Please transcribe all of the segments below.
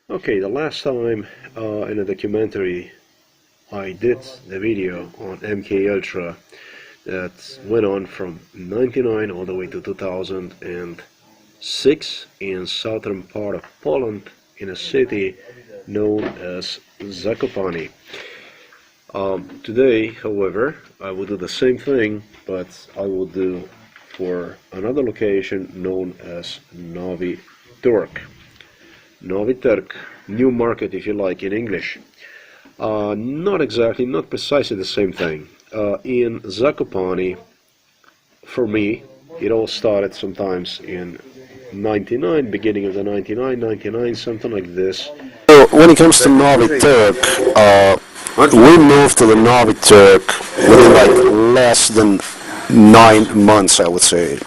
Okay, the last time in a documentary I did the video on MKULTRA that went on from 99 all the way to 2006 in southern part of Poland in a city known as Zakopane. Today, however, I will do the same thing, but I will do for another location known as Nowy Targ. Nowy Targ, new market if you like in English. Not exactly, not precisely the same thing. In Zakopane, for me, it all started sometimes in 99, beginning of the 99, something like this. So when it comes to Nowy Targ, we moved to the Nowy Targ within like less than 9 months, I would say.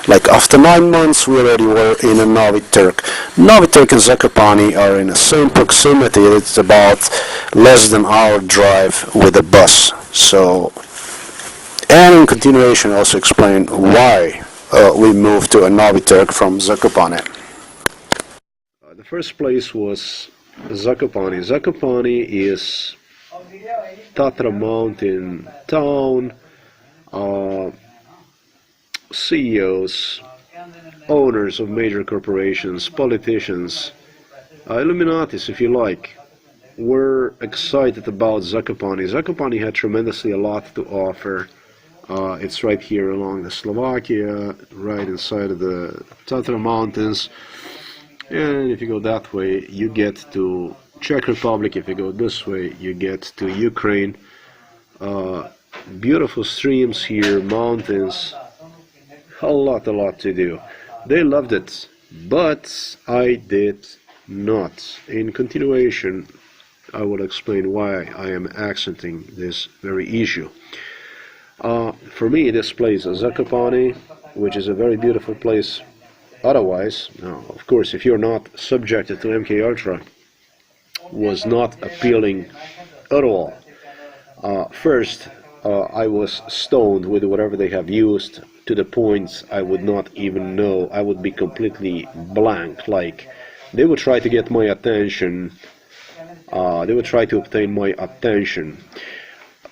Like after 9 months, we already were in a Nowy Targ. Nowy Targ and Zakopane are in the same proximity. It's about less than an hour drive with a bus. So, and in continuation, also explain why we moved to a Nowy Targ from Zakopane. The first place was Zakopane. Zakopane is Tatra mountain town. CEOs, owners of major corporations, politicians, Illuminatis if you like, were excited about Zakopane. Zakopane had tremendously a lot to offer. It's right here along the Slovakia, right inside of the Tatra mountains. And if you go that way, you get to Czech Republic. If you go this way, you get to Ukraine. Beautiful streams here, mountains, a lot to do. They loved it, but I did not. In continuation, I will explain why I am accenting this very issue. For me, this place, Zakopane, which is a very beautiful place. Otherwise, now, of course, if you're not subjected to MKULTRA, was not appealing at all. First, I was stoned with whatever they have used to the point I would not even know. I would be completely blank. Like, they would try to get my attention. They would try to obtain my attention.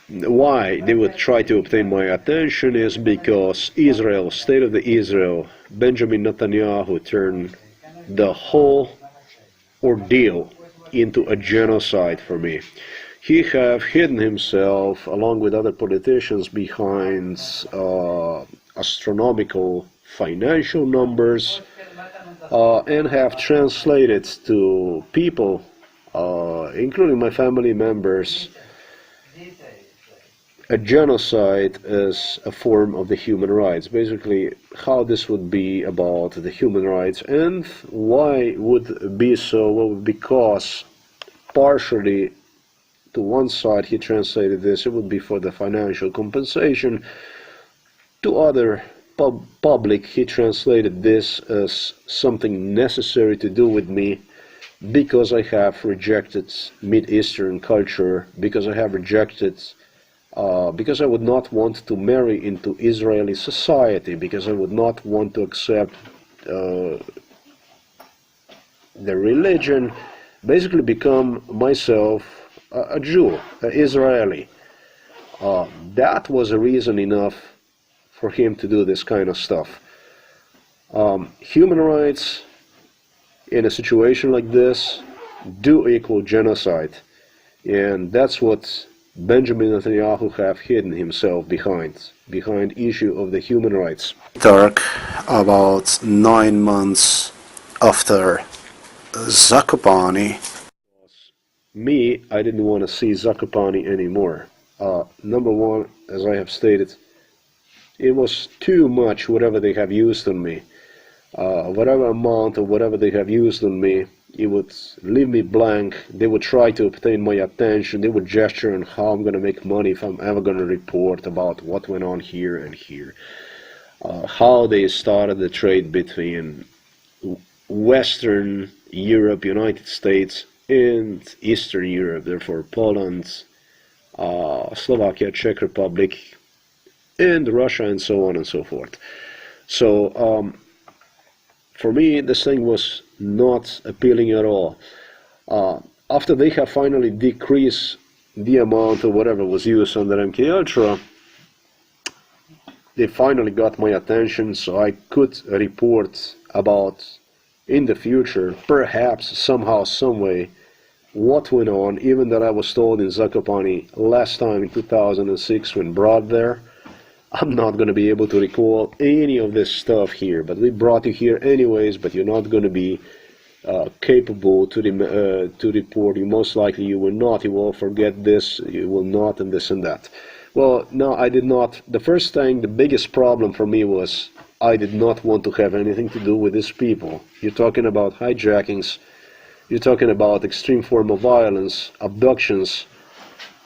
Why they would try to obtain my attention is because Israel, state of the Israel, Benjamin Netanyahu turned the whole ordeal into a genocide for me. He have hidden himself, along with other politicians, behind astronomical financial numbers, and have translated to people, including my family members, a genocide as a form of the human rights. Basically, how this would be about the human rights, and why would it be so? Well, because partially to one side he translated this, it would be for the financial compensation. To other public, he translated this as something necessary to do with me, because I have rejected Mid-Eastern culture, because I have rejected, because I would not want to marry into Israeli society, because I would not want to accept the religion, basically become myself a Jew, an Israeli. That was a reason enough for him to do this kind of stuff. Human rights in a situation like this do equal genocide, and that's what Benjamin Netanyahu have hidden himself behind issue of the human rights. Targ, about 9 months after Zakopane. Me, I didn't want to see Zakopane anymore. Number one, as I have stated, it was too much whatever they have used on me. Whatever amount of whatever they have used on me, it would leave me blank. They would try to obtain my attention. They would gesture on how I'm going to make money if I'm ever going to report about what went on here and here. How they started the trade between Western Europe, United States, and Eastern Europe, therefore Poland, Slovakia, Czech Republic, and Russia, and so on and so forth. So for me, this thing was not appealing at all. After they have finally decreased the amount of whatever was used under MKULTRA, they finally got my attention, so I could report about, in the future, perhaps somehow, some way, what went on, even that I was told in Zakopane last time in 2006 when brought there. I'm not going to be able to recall any of this stuff here, but we brought you here anyways, but you're not going to be capable to report. You most likely you will not. You will forget this, you will not, and this and that. Well, no, I did not. The first thing, the biggest problem for me was I did not want to have anything to do with these people. You're talking about hijackings, you're talking about extreme form of violence, abductions.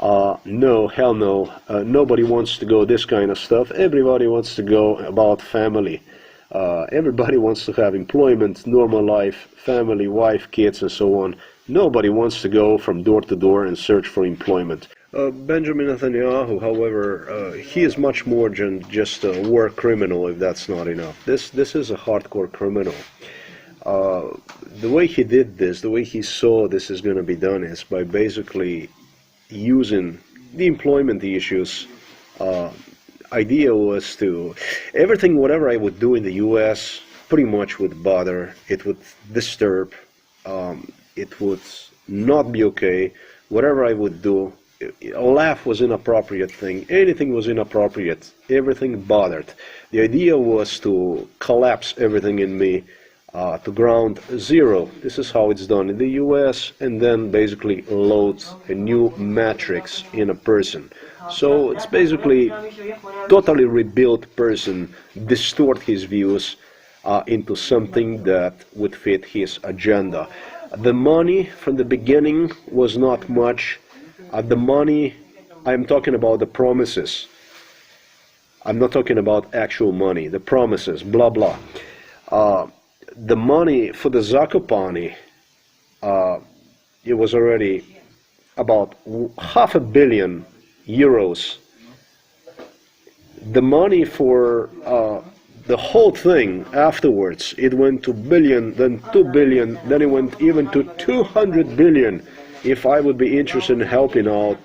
No, hell no. Nobody wants to go this kind of stuff. Everybody wants to go about family. Everybody wants to have employment, normal life, family, wife, kids, and so on. Nobody wants to go from door to door and search for employment. Benjamin Netanyahu, however, he is much more than just a war criminal, if that's not enough. This is a hardcore criminal. The way he did this, the way he saw this is going to be done is by basically using the employment issues. Idea was to, everything, whatever I would do in the US, pretty much would bother, it would disturb, it would not be okay. Whatever I would do, a laugh was inappropriate thing, anything was inappropriate, everything bothered. The idea was to collapse everything in me, to ground zero. This is how it's done in the US, and then basically load a new matrix in a person. So it's basically totally rebuilt person, distort his views into something that would fit his agenda. The money from the beginning was not much. The money, I'm talking about the promises. I'm not talking about actual money, the promises, blah blah. The money for the Zakopane, it was already about €500 million. The money for the whole thing afterwards, it went to billion, then 2 billion, then it went even to 200 billion. If I would be interested in helping out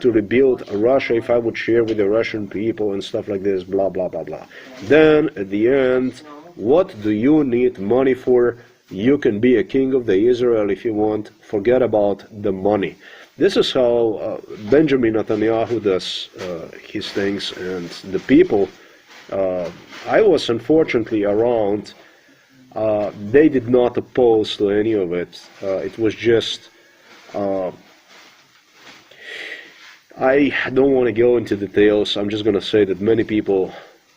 to rebuild Russia, if I would share with the Russian people and stuff like this, blah blah blah blah. Then at the end, what do you need money for? You can be a king of the Israel if you want. Forget about the money. This is how Benjamin Netanyahu does his things, and the people, I was unfortunately around, they did not oppose to any of it. It was just, I don't want to go into details. I'm just going to say that many people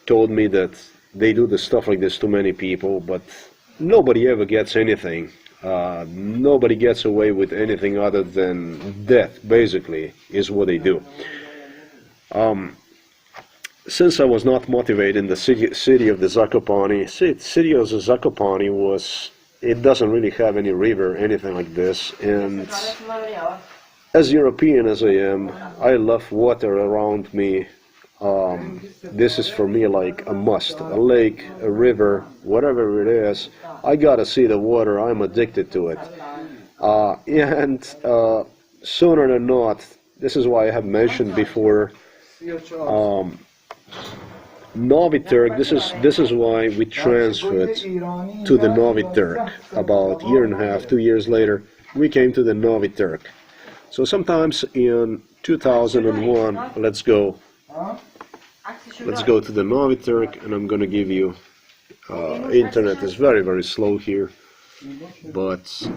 told me that they do the stuff like this to many people, but nobody ever gets anything. Nobody gets away with anything other than death, basically, is what they do. Since I was not motivated in the city of the Zakopane, city of the Zakopane was, it doesn't really have any river, anything like this, and as European as I am, I love water around me. This is for me like a must, a lake, a river, whatever it is, I gotta see the water, I'm addicted to it. And sooner than not, this is why I have mentioned before, Nowy Targ, this is why we transferred to the Nowy Targ. About a year and a half, 2 years later, we came to the Nowy Targ. So sometimes in 2001, let's go to the Nowy Targ, and I'm going to give you, internet is very, very slow here, but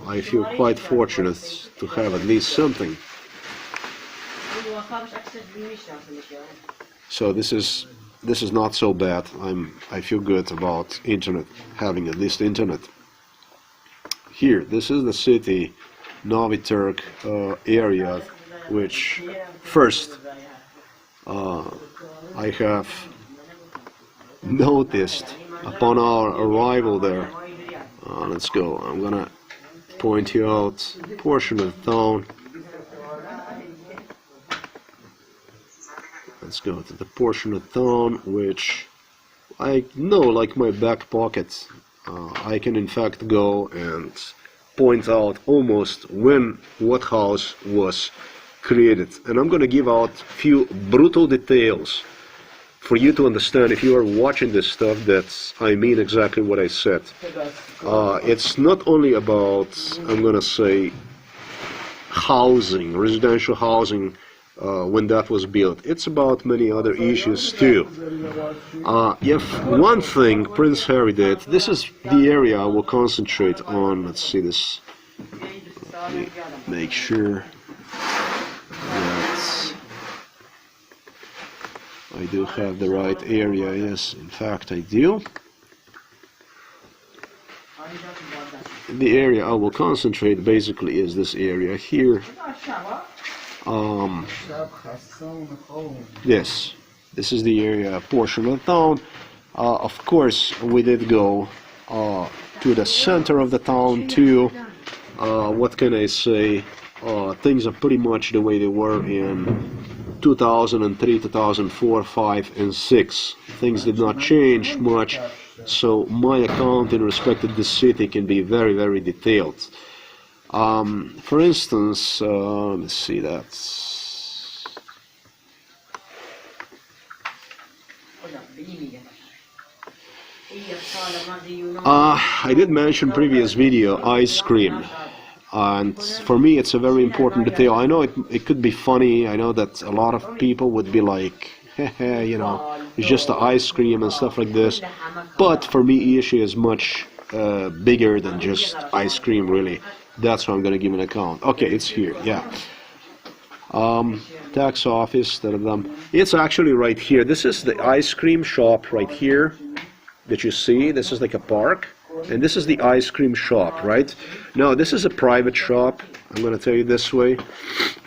I feel quite fortunate to have at least something. So this is not so bad. I feel good about internet, having at least internet. Here, this is the city, Nowy Targ area, which first I have noticed upon our arrival there. Let's go. I'm gonna point you out a portion of the town. Let's go to the portion of town which I know like my back pocket. I can in fact go and point out almost when what house was created. And I'm going to give out few brutal details for you to understand, if you are watching this stuff, that I mean exactly what I said. It's not only about, I'm going to say, housing, residential housing, when that was built. It's about many other issues too. If one thing Prince Harry did, this is the area I will concentrate on. Let's see this. Let me make sure that I do have the right area. Yes, in fact I do. The area I will concentrate basically is this area here. Yes, this is the area portion of the town. Of course, we did go to the center of the town too. What can I say? Things are pretty much the way they were in 2003, 2004, 5, and 6. Things did not change much, so my account in respect of the city can be very, very detailed. For instance, let's see, that's... I did mention previous video ice cream, and for me it's a very important detail. I know it could be funny, I know that a lot of people would be like, you know, it's just the ice cream and stuff like this, but for me issue is much bigger than just ice cream, really. That's what I'm going to give an account. Okay, it's here, yeah. Tax office, it's actually right here. This is the ice cream shop right here that you see. This is like a park, and this is the ice cream shop, right? Now, this is a private shop. I'm going to tell you this way.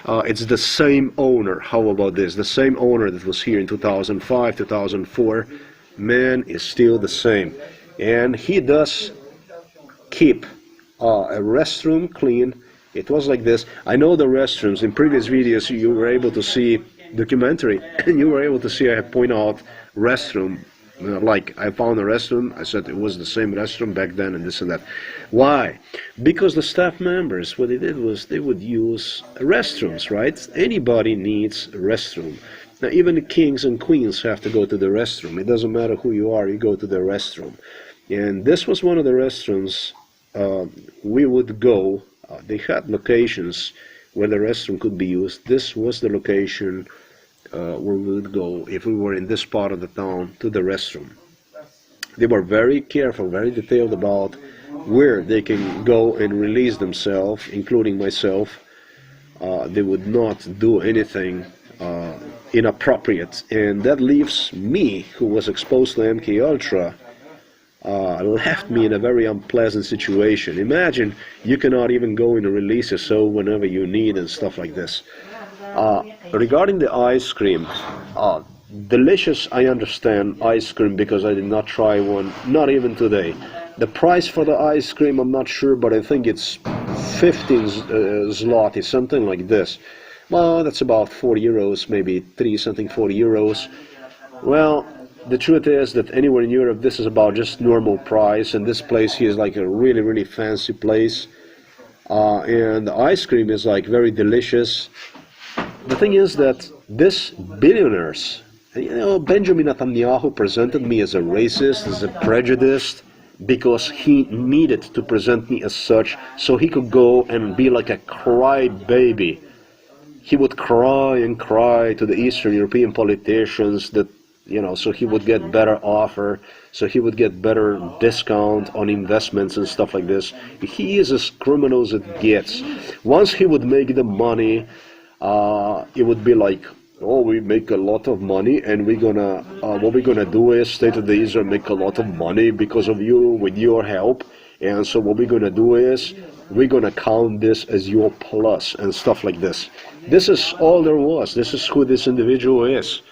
It's the same owner. How about this? The same owner that was here in 2005, 2004. Man is still the same. And he does keep a restroom clean. It was like this. I know the restrooms. In previous videos you were able to see documentary, and you were able to see I point out restroom. Like I found a restroom, I said it was the same restroom back then and this and that. Why? Because the staff members, what they did was they would use restrooms, right? Anybody needs a restroom. Now even the kings and queens have to go to the restroom. It doesn't matter who you are, you go to the restroom. And this was one of the restrooms we would go. They had locations where the restroom could be used. This was the location where we would go if we were in this part of the town, to the restroom. They were very careful, very detailed about where they can go and release themselves, including myself. They would not do anything inappropriate, and that leaves me, who was exposed to MKULTRA, left me in a very unpleasant situation. Imagine you cannot even go and release yourself whenever you need and stuff like this. Regarding the ice cream, delicious, I understand ice cream because I did not try one, not even today. The price for the ice cream, I'm not sure, but I think it's 15 zloty, something like this. Well, that's about 40 euros, maybe 3-something, 40 euros. Well, the truth is that anywhere in Europe this is about just normal price, and this place here is like a really, really fancy place. And the ice cream is like very delicious. The thing is that this billionaires, you know, Benjamin Netanyahu presented me as a racist, as a prejudiced, because he needed to present me as such so he could go and be like a crybaby. He would cry and cry to the Eastern European politicians that, you know, so he would get better offer, so he would get better discount on investments and stuff like this. He is as criminal as it gets. Once he would make the money, it would be like, oh, we make a lot of money, and we're gonna, what we're gonna do is State of Israel make a lot of money because of you, with your help, and so what we're gonna do is we're gonna count this as your plus and stuff like this. This is all there was. This is who this individual is.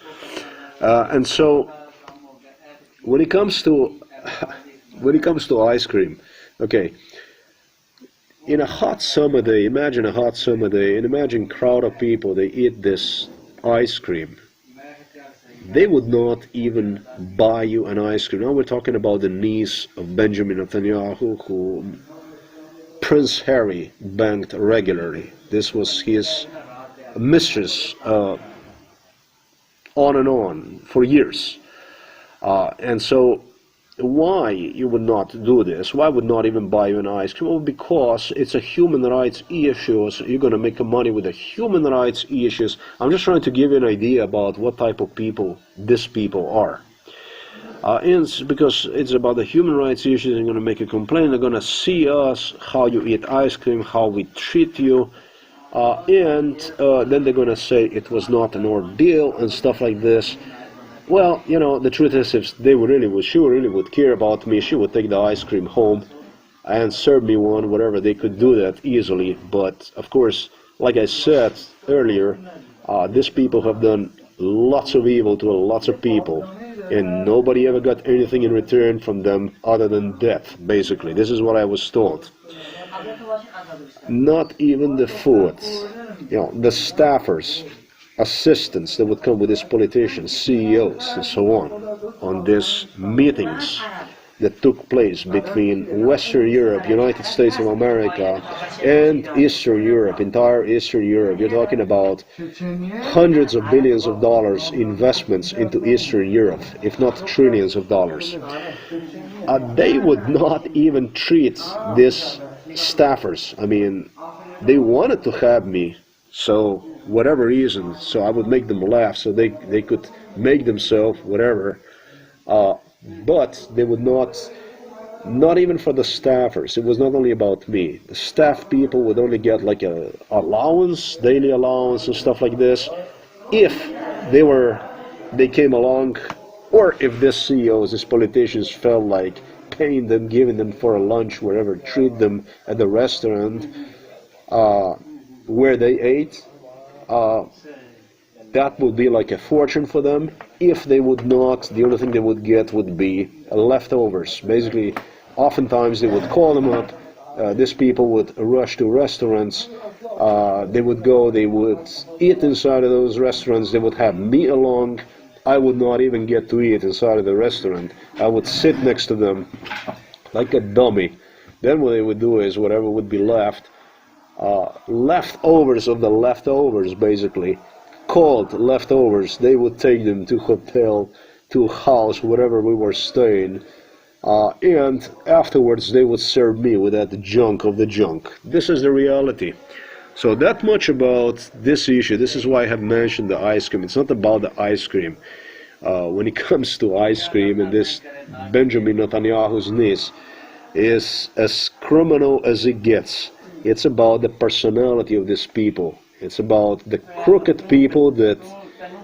And so when it comes to ice cream, okay, in a hot summer day, imagine a hot summer day, and imagine a crowd of people, they eat this ice cream. They would not even buy you an ice cream. Now we're talking about the niece of Benjamin Netanyahu, who Prince Harry banged regularly. This was his mistress, on and on for years. And so why you would not do this? Why would not even buy you an ice cream? Well, because it's a human rights issue, so you're going to make money with the human rights issues. I'm just trying to give you an idea about what type of people these people are. And it's because it's about the human rights issues, they're going to make a complaint, they're going to see us, how you eat ice cream, how we treat you, and then they're going to say it was not an ordeal and stuff like this. Well, you know, the truth is, if they would she really would care about me, she would take the ice cream home and serve me one, whatever. They could do that easily. But, of course, like I said earlier, these people have done lots of evil to lots of people, and nobody ever got anything in return from them other than death, basically. This is what I was told. Not even the food. You know, the staffers, assistants that would come with these politicians, CEOs, and so on these meetings that took place between Western Europe, United States of America, and Eastern Europe, entire Eastern Europe. You're talking about hundreds of billions of dollars investments into Eastern Europe, if not trillions of dollars. They would not even treat these staffers. I mean, they wanted to have me, so whatever reason, so I would make them laugh, so they could make themselves whatever, but they would not even for the staffers. It was not only about me. The staff people would only get like a allowance, daily allowance and stuff like this, if they came along, or if these CEOs, these politicians felt like paying them, giving them for a lunch, wherever, treat them at the restaurant where they ate. That would be like a fortune for them. If they would not, the only thing they would get would be leftovers. Basically, oftentimes they would call them up. These people would rush to restaurants. They would go, they would eat inside of those restaurants. They would have me along. I would not even get to eat inside of the restaurant. I would sit next to them like a dummy. Then what they would do is whatever would be left, leftovers of the leftovers, basically, called leftovers, they would take them to hotel, to house, wherever we were staying, and afterwards they would serve me with that junk of the junk. This is the reality. So that much about this issue. This is why I have mentioned the ice cream. It's not about the ice cream. When it comes to ice cream, and this Benjamin Netanyahu's niece is as criminal as it gets. It's about the personality of these people. It's about the crooked people that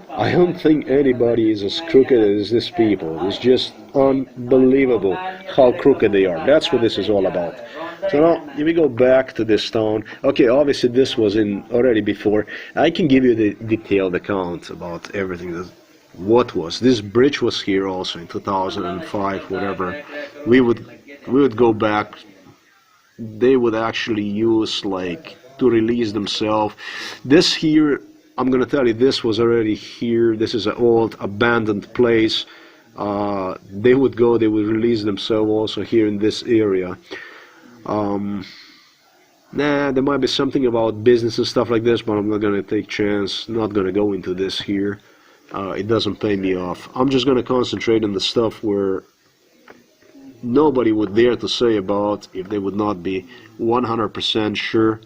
I don't think anybody is as crooked as these people. It's just unbelievable how crooked they are. That's what this is all about. So now, if we go back to this town, okay, obviously this was in already before. I can give you the detailed account about everything. What was this bridge was here also in 2005, whatever. We would go back. They would actually use like to release themselves. This here, I'm gonna tell you, this was already here. This is an old abandoned place. They would go, they would release themselves also here in this area. There might be something about business and stuff like this, but I'm not gonna take chance, not gonna go into this here. It doesn't pay me off. I'm just gonna concentrate on the stuff where nobody would dare to say about if they would not be 100% sure.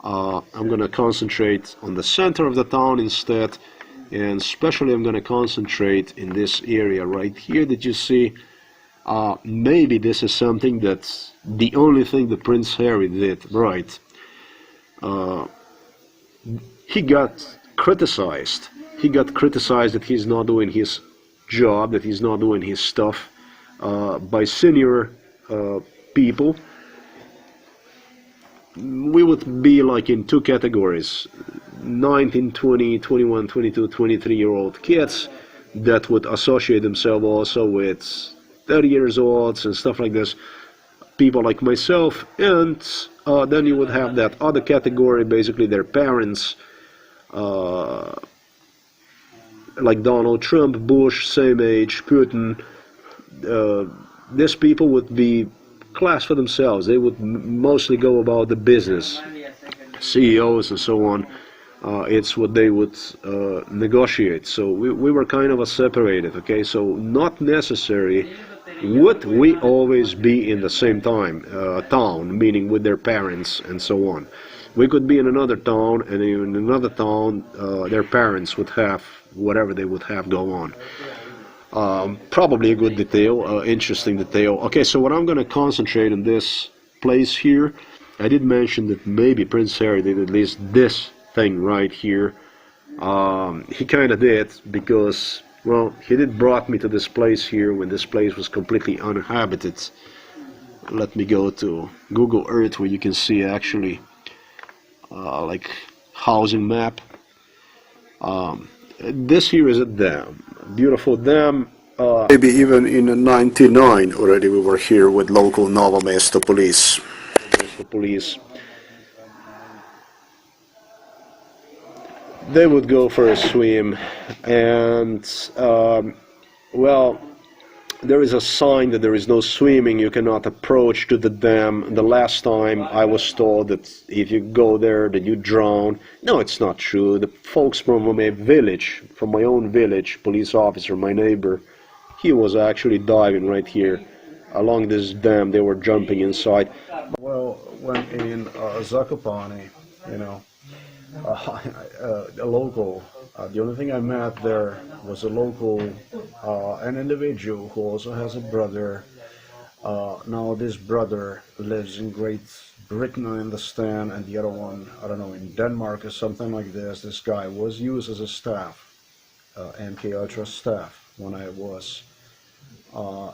I'm going to concentrate on the center of the town instead, and especially I'm going to concentrate in this area right here that you see. Maybe this is something that's the only thing that Prince Harry did right. He got criticized. He got criticized that he's not doing his job, that he's not doing his stuff by senior people. We would be like in two categories: 19, 20, 21, 22, 23-year-old kids that would associate themselves also with 30 years olds and stuff like this, people like myself, and then you would have that other category, basically their parents, like Donald Trump, Bush, same age, Putin. These people would be class for themselves. They would mostly go about the business, CEOs and so on. It's what they would negotiate. So we were kind of a separated, okay? So not necessary would we always be in the same town, meaning with their parents and so on. We could be in another town, and in another town, their parents would have whatever they would have go on. Probably a good detail, interesting detail. Okay, so what I'm going to concentrate on this place here, I did mention that maybe Prince Harry did at least this thing right here. He kind of did, because, well, he did brought me to this place here when this place was completely uninhabited. Let me go to Google Earth where you can see actually like housing map. This here is a dam, beautiful dam. Maybe even in '99 already we were here with local Novo Mesto police. They would go for a swim, and well, there is a sign that there is no swimming, you cannot approach to the dam. The last time I was told that if you go there that you drown. No, it's not true. The folks from my village, from my own village, police officer, my neighbor, he was actually diving right here along this dam. They were jumping inside. Well, when in Zakopane, you know, a local, the only thing I met there was a local, an individual who also has a brother. Now this brother lives in Great Britain, I understand, and the other one, I don't know, in Denmark or something like this. This guy was used as a staff, MKULTRA staff, when I was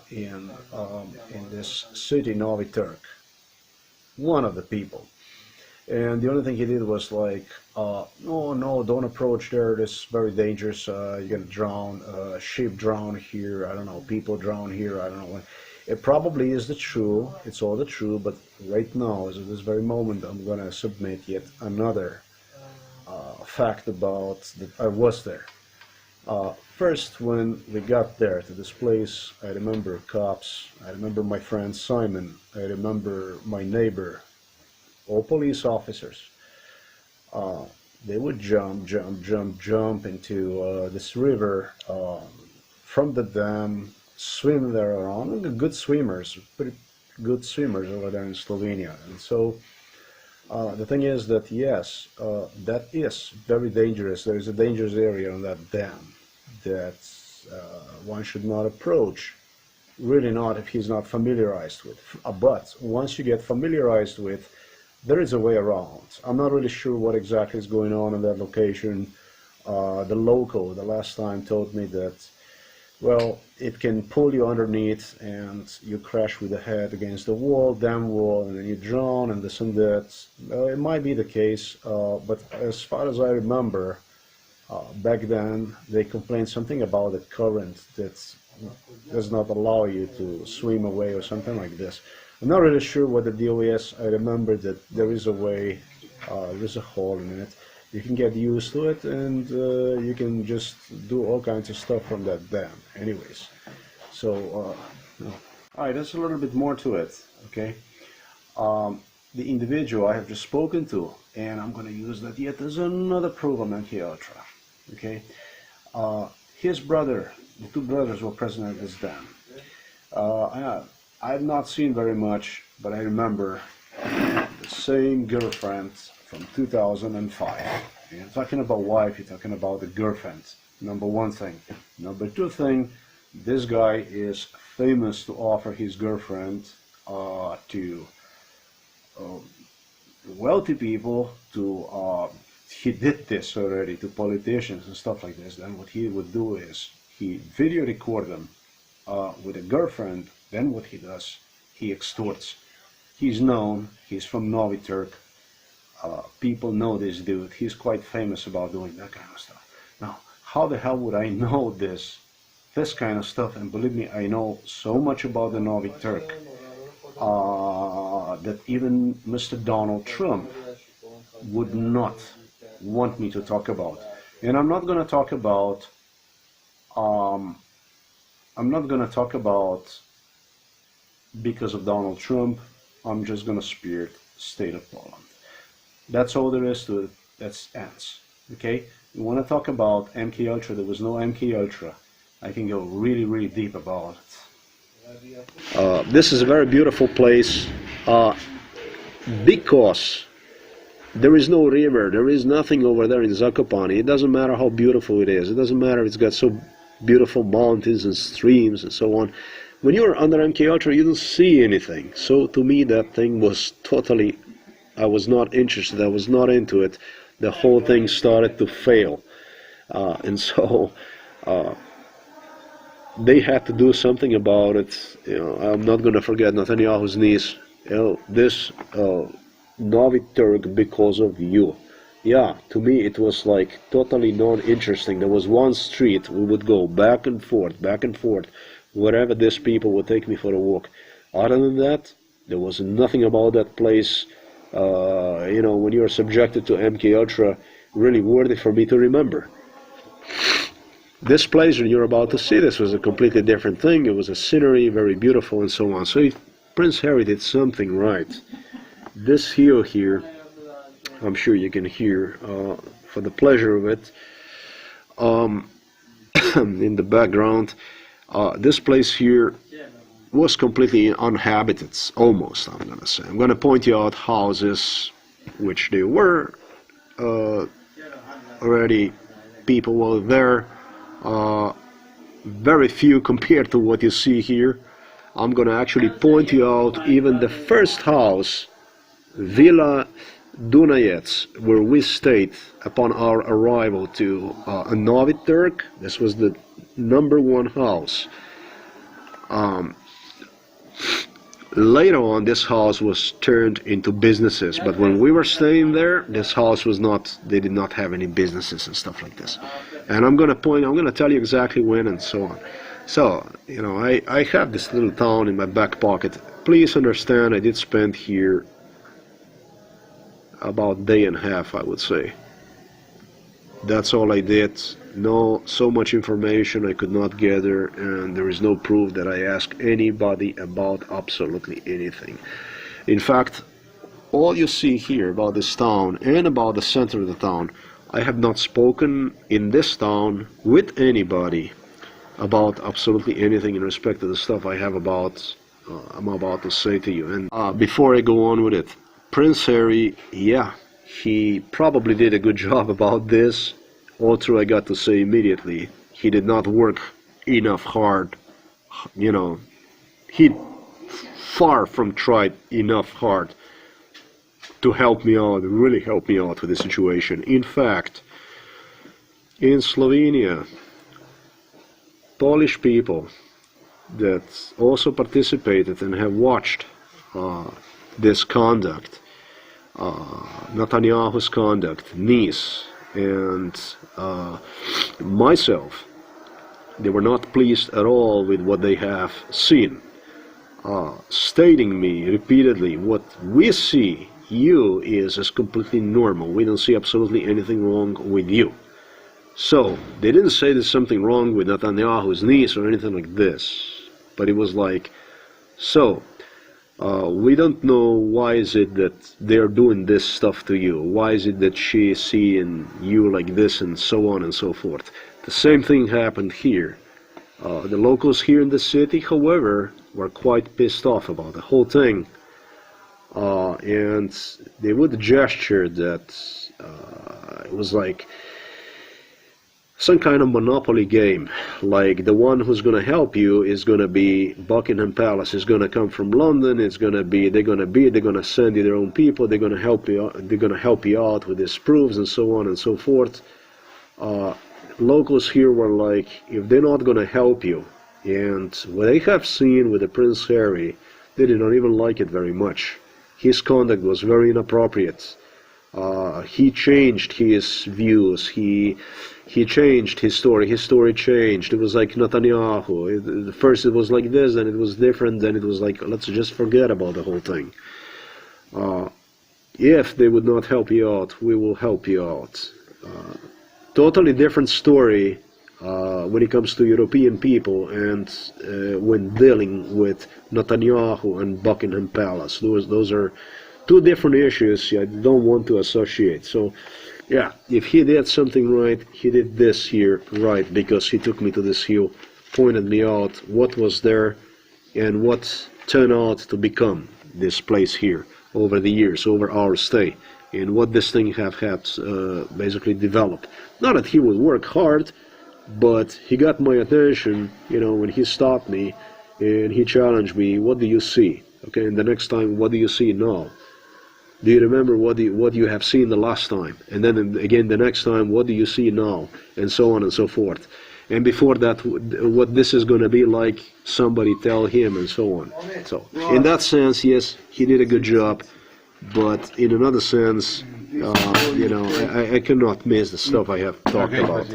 in this city, Nowy Targ. One of the people. And the only thing he did was like, oh no, don't approach there, this is very dangerous, you're gonna drown, sheep drown here, I don't know, people drown here, I don't know. It probably is the true, it's all the true, but right now, as of this very moment, I'm gonna submit yet another fact about that I was there. First, when we got there to this place, I remember cops, I remember my friend Simon, I remember my neighbor, all police officers. They would jump into this river from the dam, swim there around, and good swimmers, pretty good swimmers over there in Slovenia. And so the thing is that yes, that is very dangerous. There is a dangerous area on that dam that one should not approach. Really not if he's not familiarized with. But once you get familiarized with, there is a way around. I'm not really sure what exactly is going on in that location. The local, the last time, told me that, well, it can pull you underneath and you crash with the head against the wall, dam wall, and then you drown and this and that. It might be the case, but as far as I remember, back then they complained something about the current that does not allow you to swim away or something like this. I'm not really sure what the deal is. I remember that there is a way, there's a hole in it. You can get used to it, and you can just do all kinds of stuff from that dam. Anyways, so all right, there's a little bit more to it. Okay, the individual I have just spoken to, and I'm going to use that yet as another proof of MKULTRA. Okay, his brother, the two brothers were present at this dam. I've not seen very much, but I remember the same girlfriend from 2005. You're talking about wife, you're talking about the girlfriend. Number one thing. Number two thing, this guy is famous to offer his girlfriend to wealthy people, he did this already to politicians and stuff like this. Then what he would do is he video record them with a girlfriend. Then what he does, he extorts. He's known, he's from Nowy Targ. People know this dude. He's quite famous about doing that kind of stuff. Now, how the hell would I know this kind of stuff? And believe me, I know so much about the Nowy Targ that even Mr. Donald Trump would not want me to talk about. And I'm not going to talk about because of Donald Trump, I'm just gonna spirit state of Poland. That's all there is to it. That's ends. Okay? You want to talk about MKULTRA? There was no MKULTRA. I can go really, really deep about it. This is a very beautiful place because there is no river. There is nothing over there in Zakopane. It doesn't matter how beautiful it is. It doesn't matter if it's got so beautiful mountains and streams and so on. When you're under MKULTRA, you don't see anything. So to me, that thing was totally, I was not interested. I was not into it. The whole thing started to fail. And so they had to do something about it. You know, I'm not going to forget Netanyahu's niece. You know, this Nowy Targ because of you. Yeah, to me it was like totally non-interesting. There was one street, we would go back and forth, wherever these people would take me for a walk. Other than that, there was nothing about that place, you know, when you're subjected to MKULTRA, really worthy for me to remember. This place, when you're about to see this, was a completely different thing. It was a scenery, very beautiful, and so on. So if Prince Harry did something right, this hill here, I'm sure you can hear, for the pleasure of it, in the background, this place here was completely uninhabited, almost, I'm going to say. I'm going to point you out houses, which they were, already people were there, very few compared to what you see here. I'm going to actually point you out even the first house, Villa Dunajec, where we stayed upon our arrival to Nowy Targ. This was the #1 house. Later on, this house was turned into businesses, but when we were staying there, this house was not, they did not have any businesses and stuff like this. And I'm going to tell you exactly when and so on. So, you know, I have this little town in my back pocket. Please understand, I did spend here about a day and a half, I would say. That's all I did. No, so much information I could not gather, and there is no proof that I asked anybody about absolutely anything. In fact, all you see here about this town and about the center of the town, I have not spoken in this town with anybody about absolutely anything in respect to the stuff I have about, I'm about to say to you. And before I go on with it, Prince Harry, yeah, he probably did a good job about this. Although I got to say immediately, he did not work enough hard, you know, he far from tried enough hard to help me out, really help me out with the situation. In fact, in Slovenia, Polish people that also participated and have watched this conduct, Netanyahu's conduct, niece, and myself, they were not pleased at all with what they have seen, stating me repeatedly, what we see you is completely normal. We don't see absolutely anything wrong with you. So they didn't say there's something wrong with Netanyahu's niece or anything like this, but it was like, so we don't know why is it that they're doing this stuff to you. Why is it that she is seeing you like this, and so on and so forth. The same thing happened here. The locals here in the city, however, were quite pissed off about the whole thing. And they would gesture that it was like some kind of monopoly game, like the one who's going to help you is going to be Buckingham Palace, is going to come from London, it's going to be, they're going to send you their own people, they're going to help you out with these proofs and so on and so forth. Locals here were like, if they're not going to help you, and what they have seen with the Prince Harry, they did not even like it very much. His conduct was very inappropriate. He changed his views, he changed his story changed. It was like Netanyahu. First it was like this, then it was different, then it was like, let's just forget about the whole thing. If they would not help you out, we will help you out. Totally different story when it comes to European people and when dealing with Netanyahu and Buckingham Palace. Those are two different issues I don't want to associate. So, yeah, if he did something right, he did this here right, because he took me to this hill, pointed me out what was there and what turned out to become this place here over the years, over our stay, and what this thing have had basically developed. Not that he would work hard, but he got my attention, you know, when he stopped me and he challenged me, what do you see? Okay, and the next time, what do you see now? Do you remember what you have seen the last time? And then again the next time, what do you see now? And so on and so forth. And before that, what this is going to be like, somebody tell him, and so on. So in that sense, yes, he did a good job. But in another sense, you know, I cannot miss the stuff I have talked about.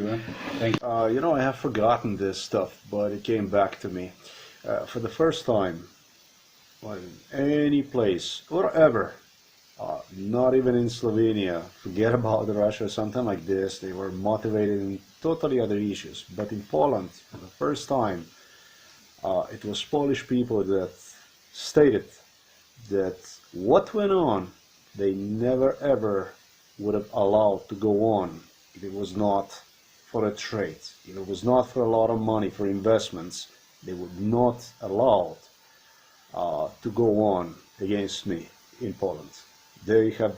You know, I have forgotten this stuff, but it came back to me. For the first time, in any place, or ever, not even in Slovenia, forget about Russia or something like this, they were motivated in totally other issues. But in Poland, for the first time, it was Polish people that stated that what went on, they never ever would have allowed to go on if it was not for a trade. If it was not for a lot of money, for investments, they would not allow to go on against me in Poland. They have,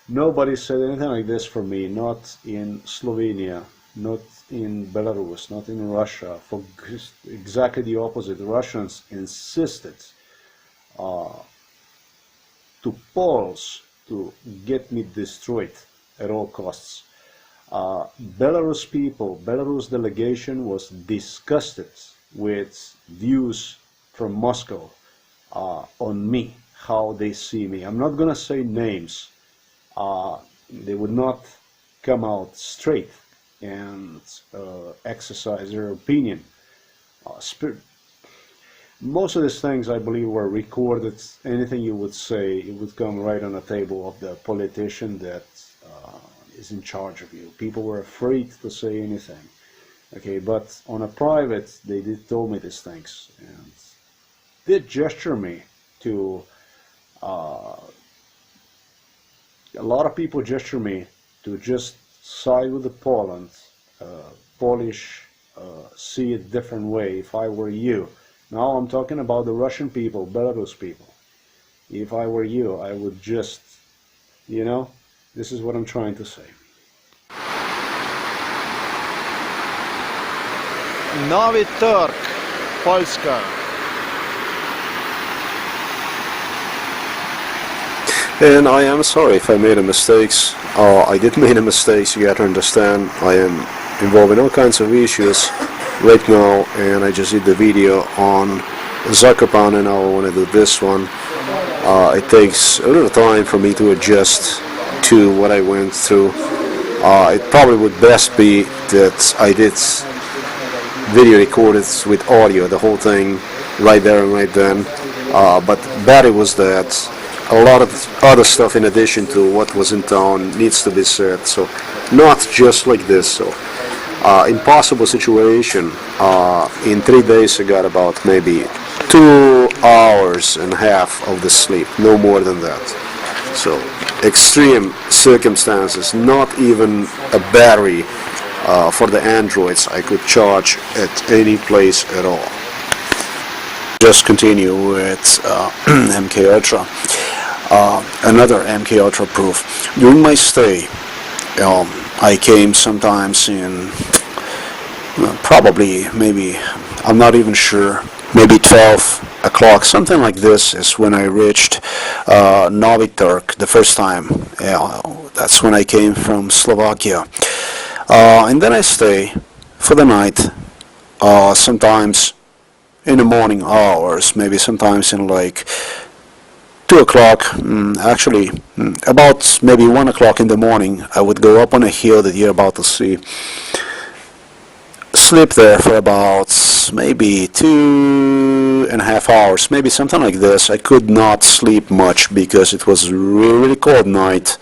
nobody said anything like this for me, not in Slovenia, not in Belarus, not in Russia. For exactly the opposite, the Russians insisted to Poles to get me destroyed at all costs. Belarus people, Belarus delegation was disgusted with views from Moscow on me, how they see me. I'm not gonna say names. They would not come out straight and exercise their opinion. Most of these things, I believe, were recorded. Anything you would say, it would come right on the table of the politician that is in charge of you. People were afraid to say anything. Okay, but on a private, they did tell me these things and did gesture me to. A lot of people gesture me to just side with the Poland, Polish, see it different way. If I were you, now I'm talking about the Russian people, Belarus people. If I were you, I would just, you know, this is what I'm trying to say. Nowy Targ, Polska. And I am sorry if I made a mistakes. I did make a mistakes. You got to understand, I am involved in all kinds of issues right now, and I just did the video on Zakopane, and now I want to do this one. It takes a little time for me to adjust to what I went through. It probably would best be that I did video recorded with audio, the whole thing, right there and right then. But better was that a lot of other stuff in addition to what was in town needs to be said, so not just like this. So impossible situation. In 3 days I got about maybe 2 hours and a half of the sleep, no more than that. So extreme circumstances, not even a battery for the androids I could charge at any place at all. Just continue with MKULTRA. Another MKULTRA proof. During my stay, I came sometimes in probably, maybe, I'm not even sure, maybe 12 o'clock, something like this is when I reached Nowy Targ the first time. That's when I came from Slovakia. And then I stay for the night, sometimes in the morning hours, maybe sometimes in like 2 o'clock, actually about maybe 1 o'clock in the morning, I would go up on a hill that you're about to see, sleep there for about maybe 2.5 hours, maybe something like this. I could not sleep much because it was really, really cold night.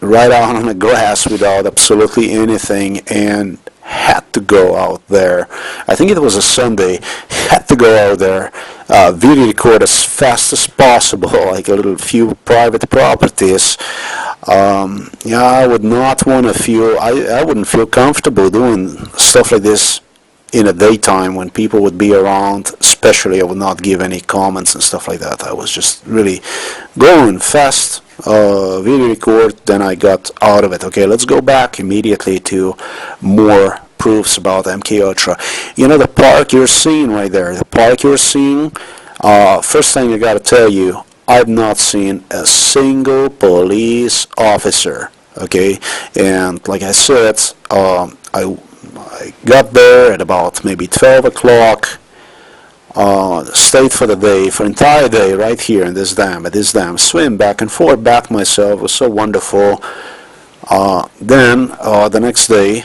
right out on the grass without absolutely anything, and had to go out there. I think it was a Sunday. Had to go out there, video record as fast as possible, like a little few private properties. Yeah, I would not want to feel. I wouldn't feel comfortable doing stuff like this in the daytime when people would be around. Especially, I would not give any comments and stuff like that. I was just really going fast. Video record, then I got out of it. Okay, let's go back immediately to more proofs about MKUltra. You know the park you're seeing right there, the park you're seeing, first thing I gotta tell you, I've not seen a single police officer, okay, and like I said, I got there at about maybe 12 o'clock, stayed for the day, for entire day, right here in this dam, at this dam, swim back and forth, back myself, it was so wonderful. Then, the next day,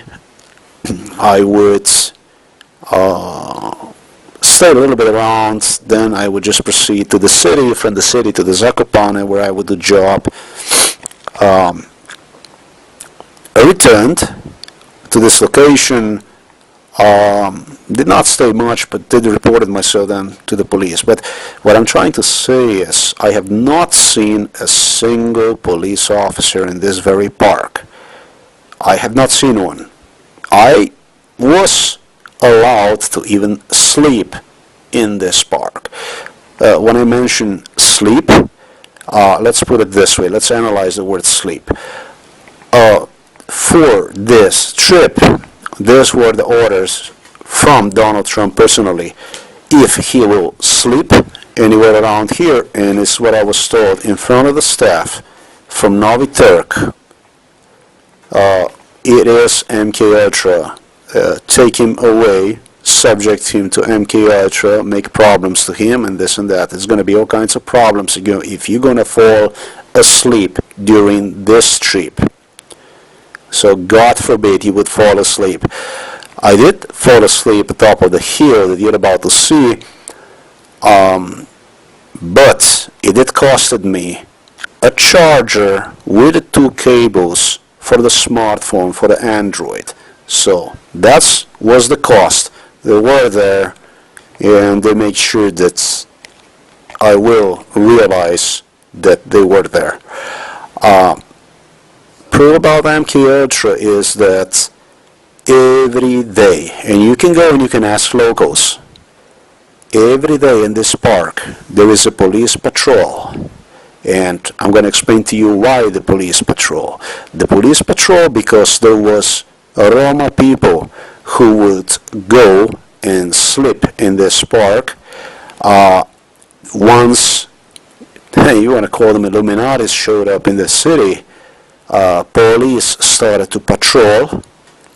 I would stay a little bit around, then I would just proceed to the city, from the city to the Zakopane, where I would do job. I returned to this location, did not stay much, but did report myself then to the police. But what I'm trying to say is, I have not seen a single police officer in this very park. I have not seen one. I was allowed to even sleep in this park. When I mention sleep, let's put it this way, let's analyze the word sleep. For this trip, these were the orders from Donald Trump personally. If he will sleep anywhere around here, and it's what I was told in front of the staff from Nowy Targ, it is MKUltra. Take him away, subject him to MKUltra, make problems to him, and this and that. There's going to be all kinds of problems if you're going to fall asleep during this trip. So God forbid you would fall asleep. I did fall asleep at the top of the hill that you're about to see, but it did costed me a charger with the 2 cables for the smartphone, for the Android. So that was the cost. They were there, and they made sure that I will realize that they were there. Pro about MKUltra is that every day, and you can go and you can ask locals, every day in this park there is a police patrol. And I'm going to explain to you why the police patrol. The police patrol because there was Roma people who would go and sleep in this park. Once, you want to call them Illuminatis, showed up in the city, police started to patrol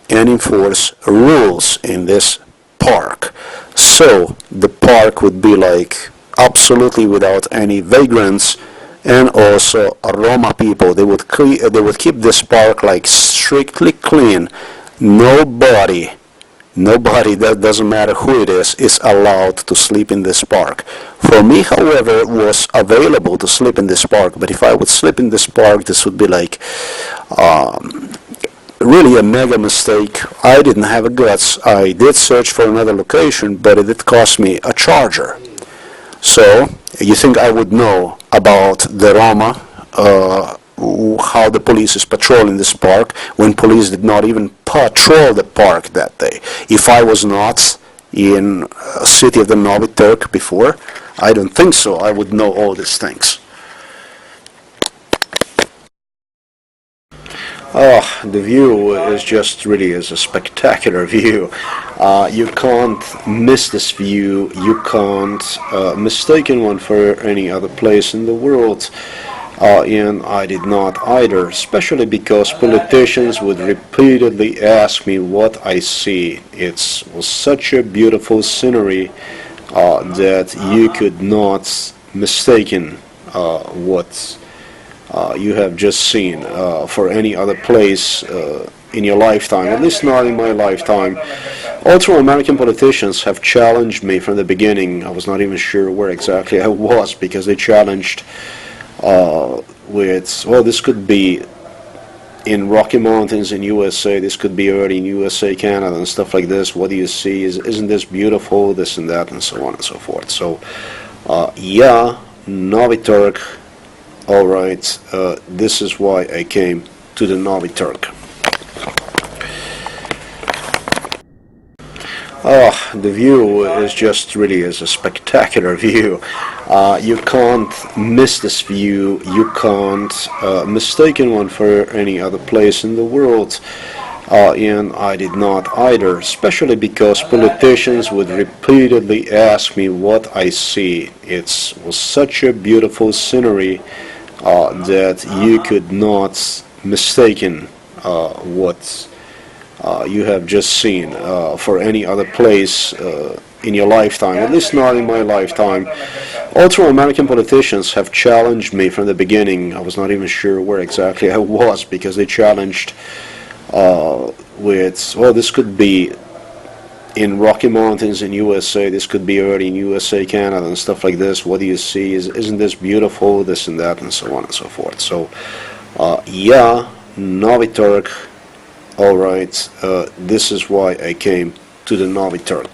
and enforce rules in this park. So the park would be like absolutely without any vagrants, and also Roma people. They would keep this park like strictly clean. Nobody, that doesn't matter who it is allowed to sleep in this park. For me, however, it was available to sleep in this park, but if I would sleep in this park, this would be like really a mega mistake. I didn't have a guts. I did search for another location, but it did cost me a charger. So, you think I would know about the Roma, how the police is patrolling this park, when police did not even patrol the park that day? If I was not in a city of the Nowy Targ before, I don't think so. I would know all these things. Oh, the view is just really is a spectacular view. You can't miss this view. You can't mistake one for any other place in the world. And I did not either, especially because politicians would repeatedly ask me what I see. It was such a beautiful scenery that you could not mistaken what you have just seen for any other place in your lifetime, at least not in my lifetime. Also, American politicians have challenged me from the beginning. I was not even sure where exactly I was, because they challenged with, well, this could be in Rocky Mountains in USA, this could be already in USA, Canada, and stuff like this. What do you see? Isn't this beautiful? This and that, and so on and so forth. So, yeah, Nowy Targ. All right, this is why I came to the Nowy Targ. Oh, the view is just really is a spectacular view. You can't miss this view. You can't mistake one for any other place in the world. And I did not either, especially because politicians would repeatedly ask me what I see. It was such a beautiful scenery that you could not mistaken what you have just seen for any other place in your lifetime, at least not in my lifetime. Also, American politicians have challenged me from the beginning. I was not even sure where exactly I was, because they challenged with, well, this could be in Rocky Mountains in USA, this could be already in USA, Canada, and stuff like this. What do you see? Isn't this beautiful? This and that, and so on and so forth. So, yeah, Nowy Targ. All right, this is why I came to the Nowy Targ.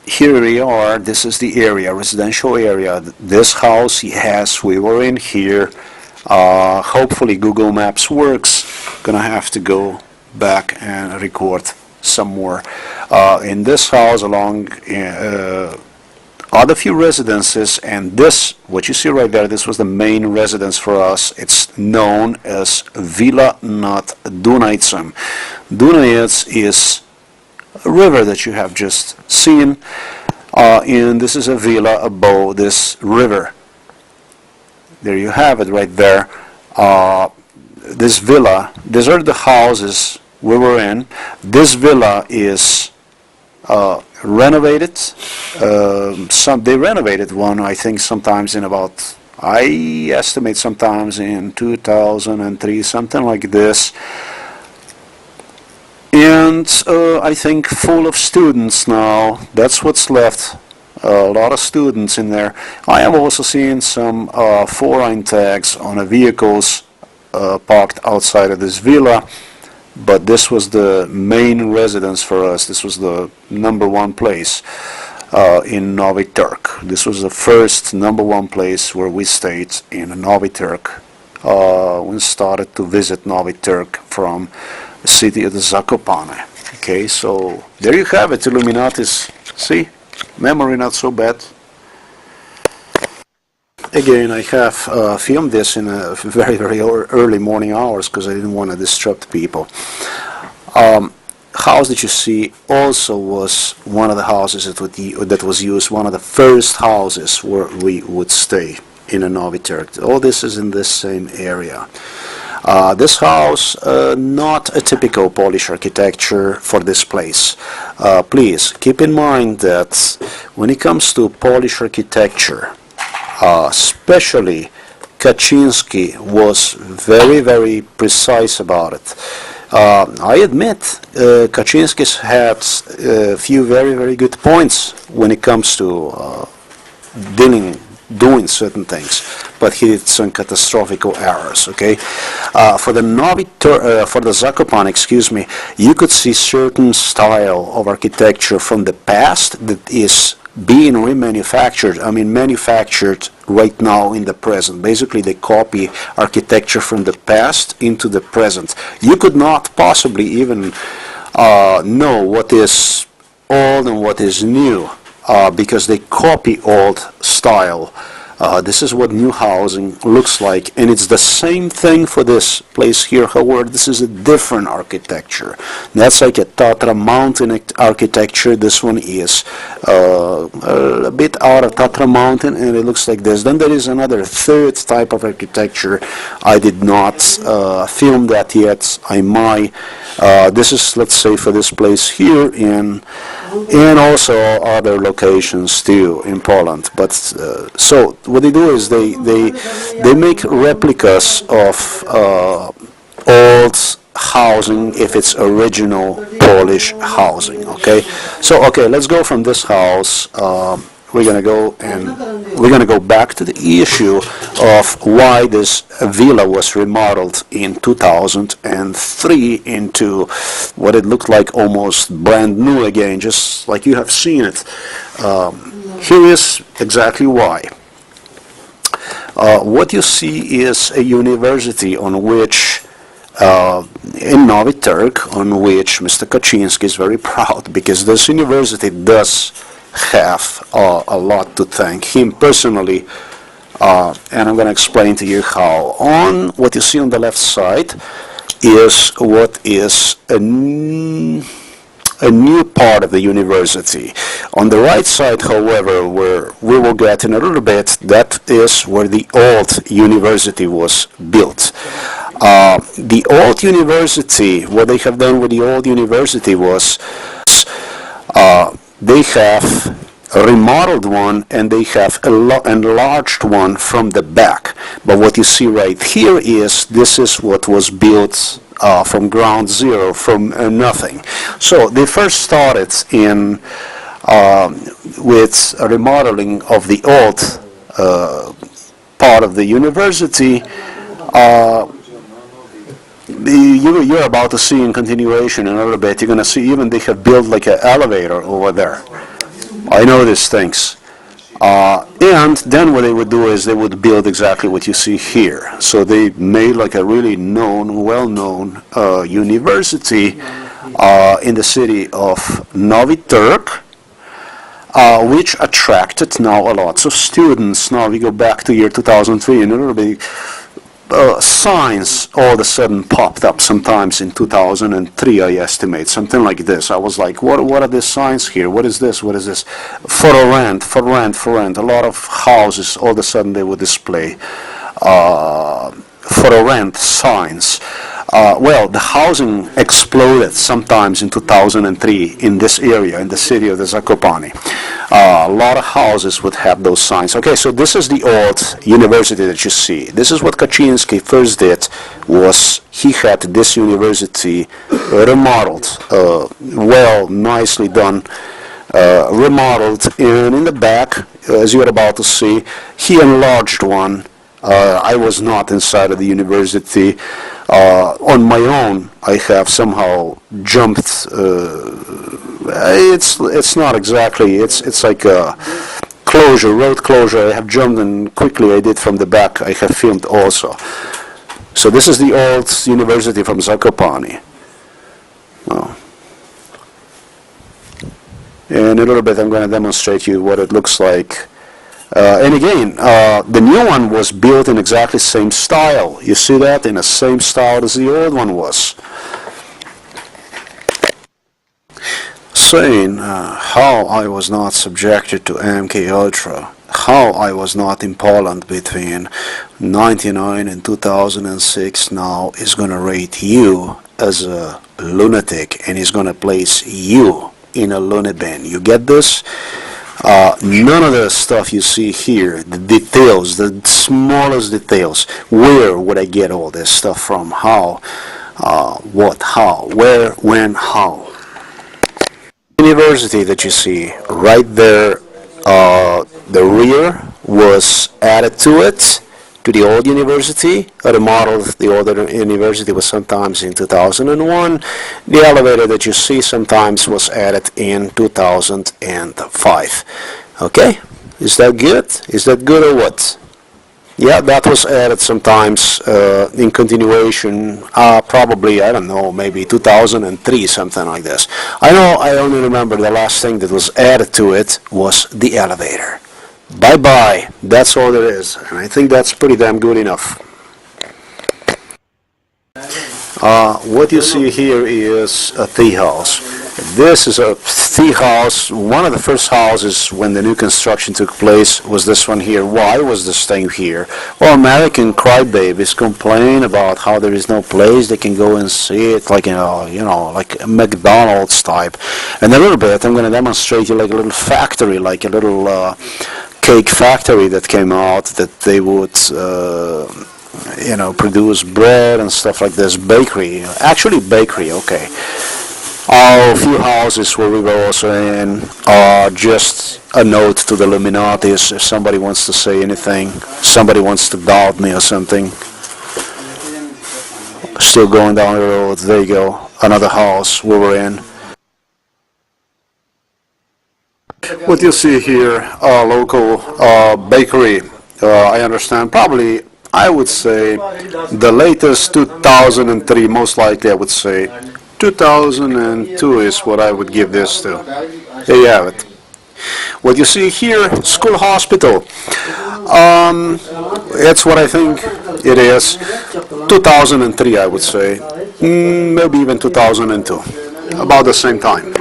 Here we are. This is the area, residential area. This house, yes, we were in here. Hopefully Google Maps works. Gonna have to go back and record some more. In this house, along other few residences, and this, what you see right there, this was the main residence for us. It's known as Villa nad Dunajcem. Dunajec is a river that you have just seen, and this is a villa above this river. There you have it right there. This villa, these are the houses we were in. This villa is renovated. They renovated one, I think, sometimes in about, I estimate sometimes in 2003, something like this. And I think full of students now. That's what's left. A lot of students in there. I have also seen some foreign tags on the vehicles parked outside of this villa. But this was the main residence for us. This was the #1 place in Nowy Targ. This was the first #1 place where we stayed in Nowy Targ. We started to visit Nowy Targ from the city of Zakopane. Okay, so there you have it, Illuminatis. See, memory not so bad. Again, I have filmed this in a very, very early morning hours because I didn't want to disrupt people. House that you see also was one of the houses that was used, one of the first houses where we would stay in a Nowy Targ. All this is in this same area. This house, not a typical Polish architecture for this place. Please keep in mind that when it comes to Polish architecture, especially Kaczynski was very, very precise about it. I admit Kaczynski's had a few very, very good points when it comes to doing certain things, but he did some catastrophic errors. Okay, for the Zakopane, excuse me, you could see certain style of architecture from the past that is being remanufactured, manufactured right now in the present. Basically, they copy architecture from the past into the present. You could not possibly even know what is old and what is new because they copy old style. This is what new housing looks like, and it's the same thing for this place here. However, this is a different architecture. That's like a Tatra mountain architecture. This one is a bit out of Tatra mountain, and it looks like this. Then there is another third type of architecture. I did not film that yet. I might. This is, let's say, for this place here and also other locations too in Poland. But so what they do is they make replicas of old housing if it's original Polish housing. Okay, so let's go from this house we're gonna go back to the issue of why this villa was remodeled in 2003 into what it looked like almost brand new again, just like you have seen it. Here is exactly why. What you see is a university on which, in Nowy Targ, on which Mr. Kaczynski is very proud, because this university does have a lot to thank him personally, and I'm going to explain to you how. On what you see on the left side is what is a new part of the university. On the right side, however, where we will get in a little bit, that is where the old university was built. The old university, what they have done with the old university was they have remodeled one and they have enlarged one from the back. But what you see right here is this is what was built from ground zero, from nothing. So they first started in with a remodeling of the old part of the university. You're about to see in continuation in a little bit, you're going to see even they have built like an elevator over there. I know these things. And then what they would do is they would build exactly what you see here. So they made like a really known, well-known university in the city of Nowy Targ, which attracted now a lot of students. Now we go back to year 2003 and a little bit. Signs all of a sudden popped up sometimes in 2003, I estimate, something like this. I was like, what are these signs here? What is this? What is this? For rent, for rent, for rent. A lot of houses, all of a sudden they would display for rent signs. Well, the housing exploded sometimes in 2003 in this area, in the city of the Zakopane. A lot of houses would have those signs. Okay, so this is the old university that you see. This is what Kaczynski first did, was he had this university remodeled, well, nicely done, remodeled, and in the back, as you're about to see, he enlarged one. I was not inside of the university. On my own, I have somehow jumped. It's not exactly. It's like a closure, road closure. I have jumped and quickly I did from the back. I have filmed also. So this is the old university from Zakopane. Well, in a little bit, I'm going to demonstrate you what it looks like. And again, the new one was built in exactly the same style. You see that? In the same style as the old one was. Saying how I was not subjected to MKULTRA, how I was not in Poland between 1999 and 2006 now is going to rate you as a lunatic and is going to place you in a loony bin. You get this? None of the stuff you see here, the details, the smallest details, where would I get all this stuff from, how, what, how, where, when, how. University that you see right there, the rear was added to it, to the old university. The model of the older university was sometimes in 2001. The elevator that you see sometimes was added in 2005. Okay, is that good? Is that good or what? Yeah, that was added sometimes in continuation, probably, I don't know, maybe 2003, something like this. I know I only remember the last thing that was added to it was the elevator. Bye-bye. That's all there is. And I think that's pretty damn good enough. What you see here is a tea house. This is a tea house. One of the first houses when the new construction took place was this one here. Why was this thing here? Well, American crybabies complain about how there is no place they can go and see it, like like a McDonald's type. And a little bit, I'm going to demonstrate you like a little factory, like a little cake factory that came out that they would produce bread and stuff like this. Bakery, actually bakery, okay. A few houses where we were also in, just a note to the Illuminatis if somebody wants to say anything, somebody wants to doubt me or something. Still going down the road, there you go, another house we were in. What you see here, a local bakery, I understand, probably, I would say, the latest 2003, most likely I would say. 2002 is what I would give this to. There you have it. What you see here, school hospital. It's what I think it is. 2003, I would say. Maybe even 2002. About the same time.